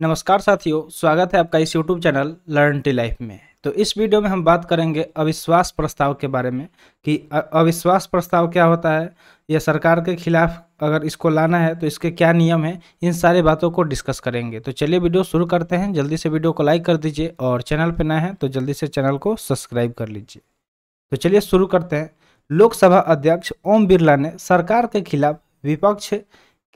नमस्कार साथियों, स्वागत है आपका इस YouTube channel learn tea life में। तो इस वीडियो में हम बात करेंगे अविश्वास प्रस्ताव के बारे में कि अविश्वास प्रस्ताव क्या होता है, या सरकार के खिलाफ अगर इसको लाना है तो इसके क्या नियम हैं, इन सारी बातों को डिस्कस करेंगे। तो चलिए वीडियो शुरू करते हैं। जल्दी से वीडियो को लाइक कर दीजिए और चैनल पर नए हैं तो जल्दी से चैनल को सब्सक्राइब कर लीजिए। तो चलिए शुरू करते हैं। लोकसभा अध्यक्ष ओम बिरला ने सरकार के खिलाफ विपक्ष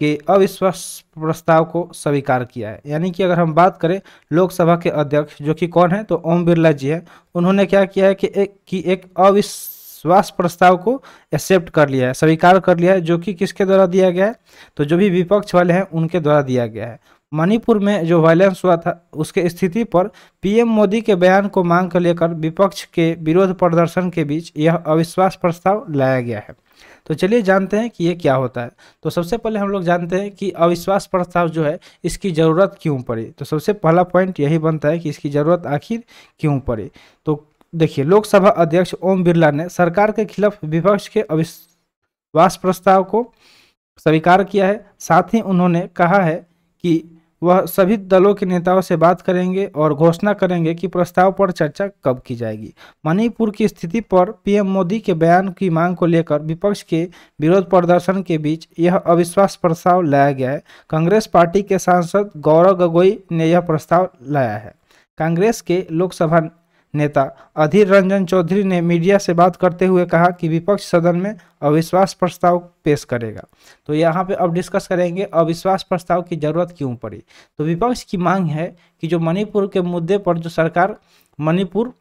के अविश्वास प्रस्ताव को स्वीकार किया है। यानी कि अगर हम बात करें लोकसभा के अध्यक्ष जो कि कौन है, तो ओम बिरला जी है। उन्होंने क्या किया है कि एक अविश्वास प्रस्ताव को एक्सेप्ट कर लिया है, स्वीकार कर लिया है, जो कि किसके द्वारा दिया गया है, तो जो भी विपक्ष वाले हैं उनके द्वारा दिया गया है। मणिपुर में जो वायलेंस हुआ था उसके स्थिति पर पीएम मोदी के बयान को मांग कर लेकर विपक्ष के विरोध प्रदर्शन के बीच यह अविश्वास प्रस्ताव लाया गया है। तो चलिए जानते हैं कि ये क्या होता है। तो सबसे पहले हम लोग जानते हैं कि अविश्वास प्रस्ताव जो है इसकी ज़रूरत क्यों पड़ी। तो सबसे पहला पॉइंट यही बनता है कि इसकी ज़रूरत आखिर क्यों पड़ी। तो देखिए, लोकसभा अध्यक्ष ओम बिरला ने सरकार के खिलाफ विपक्ष के अविश्वास प्रस्ताव को स्वीकार किया है। साथ ही उन्होंने कहा है कि वह सभी दलों के नेताओं से बात करेंगे और घोषणा करेंगे कि प्रस्ताव पर चर्चा कब की जाएगी। मणिपुर की स्थिति पर पीएम मोदी के बयान की मांग को लेकर विपक्ष के विरोध प्रदर्शन के बीच यह अविश्वास प्रस्ताव लाया गया है। कांग्रेस पार्टी के सांसद गौरव गोगोई ने यह प्रस्ताव लाया है। कांग्रेस के लोकसभा नेता अधीर रंजन चौधरी ने मीडिया से बात करते हुए कहा कि विपक्ष सदन में अविश्वास प्रस्ताव पेश करेगा। तो यहाँ पे अब डिस्कस करेंगे अविश्वास प्रस्ताव की जरूरत क्यों पड़ी। तो विपक्ष की मांग है कि जो मणिपुर के मुद्दे पर जो सरकार मणिपुर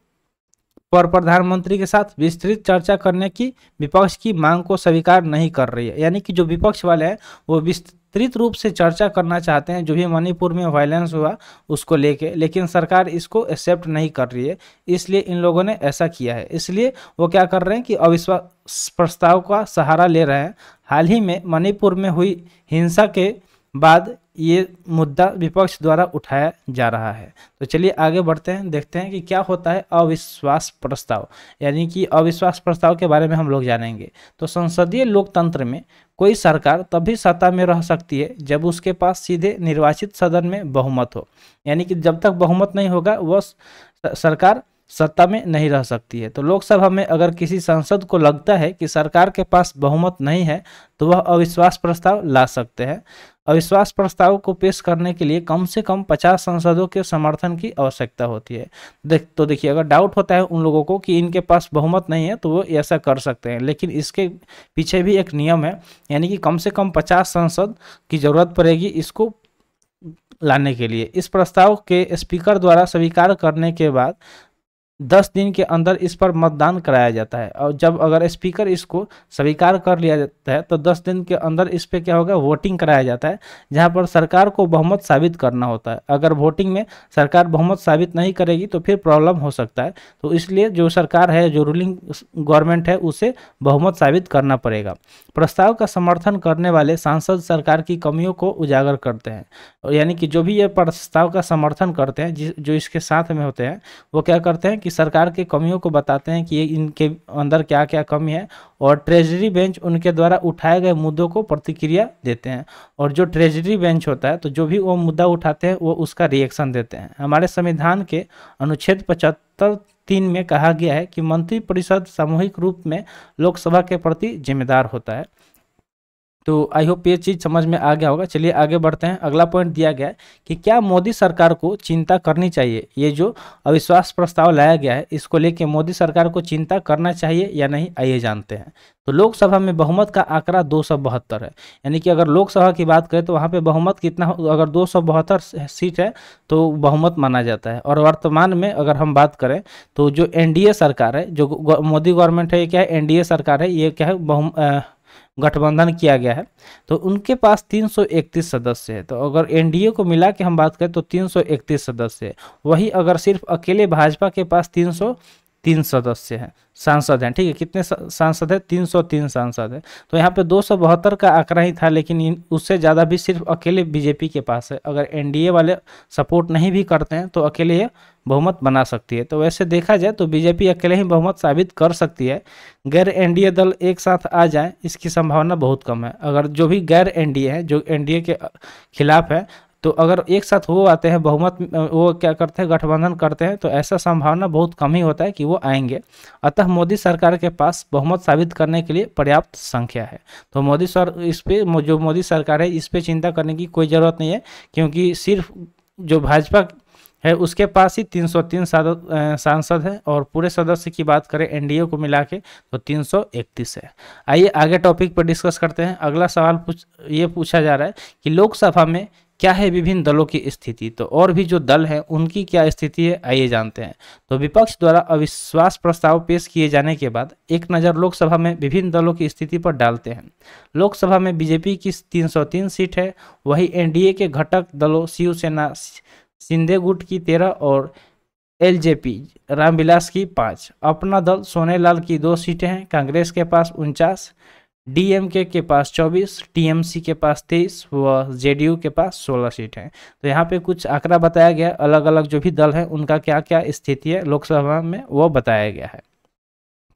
पर प्रधानमंत्री के साथ विस्तृत चर्चा करने की विपक्ष की मांग को स्वीकार नहीं कर रही है। यानी कि जो विपक्ष वाले हैं वो विस्तृत रूप से चर्चा करना चाहते हैं जो भी मणिपुर में वायलेंस हुआ उसको लेके, लेकिन सरकार इसको एक्सेप्ट नहीं कर रही है। इसलिए इन लोगों ने ऐसा किया है। इसलिए वो क्या कर रहे हैं कि अविश्वास प्रस्ताव का सहारा ले रहे हैं। हाल ही में मणिपुर में हुई हिंसा के बाद ये मुद्दा विपक्ष द्वारा उठाया जा रहा है। तो चलिए आगे बढ़ते हैं, देखते हैं कि क्या होता है अविश्वास प्रस्ताव। यानी कि अविश्वास प्रस्ताव के बारे में हम लोग जानेंगे। तो संसदीय लोकतंत्र में कोई सरकार तभी सत्ता में रह सकती है जब उसके पास सीधे निर्वाचित सदन में बहुमत हो। यानी कि जब तक बहुमत नहीं होगा वह सरकार सत्ता में नहीं रह सकती है। तो लोकसभा में अगर किसी सांसद को लगता है कि सरकार के पास बहुमत नहीं है तो वह अविश्वास प्रस्ताव ला सकते हैं। अविश्वास प्रस्ताव को पेश करने के लिए कम से कम 50 सांसदों के समर्थन की आवश्यकता होती है। तो देखिए, अगर डाउट होता है उन लोगों को कि इनके पास बहुमत नहीं है तो वो ऐसा कर सकते हैं, लेकिन इसके पीछे भी एक नियम है। यानी कि कम से कम 50 सांसद की जरूरत पड़ेगी इसको लाने के लिए। इस प्रस्ताव के स्पीकर द्वारा स्वीकार करने के बाद 10 दिन के अंदर इस पर मतदान कराया जाता है। और जब अगर स्पीकर इसको स्वीकार कर लिया जाता है तो 10 दिन के अंदर इस पे क्या होगा, वोटिंग कराया जाता है, जहां पर सरकार को बहुमत साबित करना होता है। अगर वोटिंग में सरकार बहुमत साबित नहीं करेगी तो फिर प्रॉब्लम हो सकता है। तो इसलिए जो सरकार है, जो रूलिंग गवर्नमेंट है, उसे बहुमत साबित करना पड़ेगा। प्रस्ताव का समर्थन करने वाले सांसद सरकार की कमियों को उजागर करते हैं। यानी कि जो भी ये प्रस्ताव का समर्थन करते हैं, जो इसके साथ में होते हैं, वो क्या करते हैं कि सरकार के कमियों को बताते हैं कि ये इनके अंदर क्या क्या कमी है, और ट्रेजरी बेंच उनके द्वारा उठाए गए मुद्दों को प्रतिक्रिया देते हैं। और जो ट्रेजरी बेंच होता है तो जो भी वो मुद्दा उठाते हैं वो उसका रिएक्शन देते हैं। हमारे संविधान के अनुच्छेद 75(3) में कहा गया है कि मंत्रिपरिषद सामूहिक रूप में लोकसभा के प्रति जिम्मेदार होता है। तो आई होप ये चीज़ समझ में आ गया होगा। चलिए आगे बढ़ते हैं। अगला पॉइंट दिया गया है कि क्या मोदी सरकार को चिंता करनी चाहिए। ये जो अविश्वास प्रस्ताव लाया गया है इसको लेके मोदी सरकार को चिंता करना चाहिए या नहीं, आइए जानते हैं। तो लोकसभा में बहुमत का आंकड़ा 272 है। यानी कि अगर लोकसभा की बात करें तो वहाँ पे बहुमत कितना, अगर 272 सीट है तो बहुमत माना जाता है। और वर्तमान में अगर हम बात करें तो जो एनडीए सरकार है, जो मोदी गवर्नमेंट है, ये क्या है, एनडीए सरकार है, ये क्या है, गठबंधन किया गया है। तो उनके पास 331 सदस्य है। तो अगर एनडीए को मिला के हम बात करें तो 331 सदस्य है। वही अगर सिर्फ अकेले भाजपा के पास 303 सदस्य हैं, सांसद हैं। ठीक है, कितने सांसद है, 303 सांसद है। तो यहाँ पे 272 का आंकड़ा ही था, लेकिन उससे ज़्यादा भी सिर्फ अकेले बीजेपी के पास है। अगर एनडीए वाले सपोर्ट नहीं भी करते हैं तो अकेले ये बहुमत बना सकती है। तो वैसे देखा जाए तो बीजेपी अकेले ही बहुमत साबित कर सकती है। गैर एनडीए दल एक साथ आ जाएं इसकी संभावना बहुत कम है। अगर जो भी गैर एनडीए है, जो एनडीए के खिलाफ है, तो अगर एक साथ वो आते हैं बहुमत, वो क्या करते हैं, गठबंधन करते हैं, तो ऐसा संभावना बहुत कम ही होता है कि वो आएंगे। अतः मोदी सरकार के पास बहुमत साबित करने के लिए पर्याप्त संख्या है। तो मोदी सर इस पे जो मोदी सरकार है इस पे चिंता करने की कोई ज़रूरत नहीं है, क्योंकि सिर्फ जो भाजपा है उसके पास ही 303 सांसद हैं, और पूरे सदस्य की बात करें एनडीए को मिला के तो 331 है। आइए आगे टॉपिक पर डिस्कस करते हैं। अगला सवाल ये पूछा जा रहा है कि लोकसभा में क्या है विभिन्न दलों की स्थिति। तो और भी जो दल हैं उनकी क्या स्थिति है, आइए जानते हैं। तो विपक्ष द्वारा अविश्वास प्रस्ताव पेश किए जाने के बाद एक नज़र लोकसभा में विभिन्न दलों की स्थिति पर डालते हैं। लोकसभा में बीजेपी की 303 सीट है, वही एनडीए के घटक दलों शिवसेना शिंदे गुट की 13 और एलजेपी रामविलास की 5। अपना दल सोनेलाल की 2 सीटें हैं, कांग्रेस के पास 49, डीएमके के पास 24, टीएमसी के पास 23 व जेडीयू के पास 16 सीट हैं। तो यहाँ पे कुछ आंकड़ा बताया गया, अलग अलग जो भी दल हैं उनका क्या क्या स्थिति है लोकसभा में वो बताया गया है,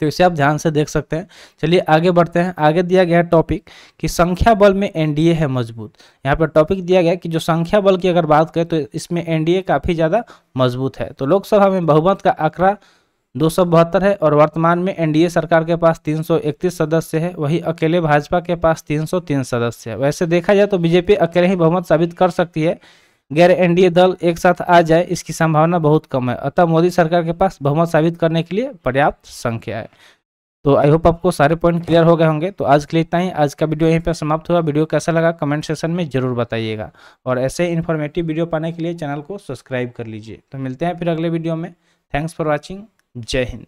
तो इसे आप ध्यान से देख सकते हैं। चलिए आगे बढ़ते हैं। आगे दिया गया है टॉपिक कि संख्या बल में एनडीए है मजबूत। यहाँ पर टॉपिक दिया गया कि जो संख्या बल की अगर बात करें तो इसमें एनडीए काफ़ी ज़्यादा मजबूत है। तो लोकसभा में बहुमत का आंकड़ा 272 है, और वर्तमान में एनडीए सरकार के पास 331 सदस्य है, वही अकेले भाजपा के पास 303 सदस्य है। वैसे देखा जाए तो बीजेपी अकेले ही बहुमत साबित कर सकती है, गैर एनडीए दल एक साथ आ जाए इसकी संभावना बहुत कम है। अतः मोदी सरकार के पास बहुमत साबित करने के लिए पर्याप्त संख्या है। तो आई होप आपको सारे पॉइंट क्लियर हो गए होंगे। तो आज के लिए इतना ही, आज का वीडियो यहीं पर समाप्त हुआ। वीडियो कैसा लगा कमेंट सेक्शन में जरूर बताइएगा, और ऐसे इन्फॉर्मेटिव वीडियो पाने के लिए चैनल को सब्सक्राइब कर लीजिए। तो मिलते हैं फिर अगले वीडियो में। Thanks for watching. जय हिंद।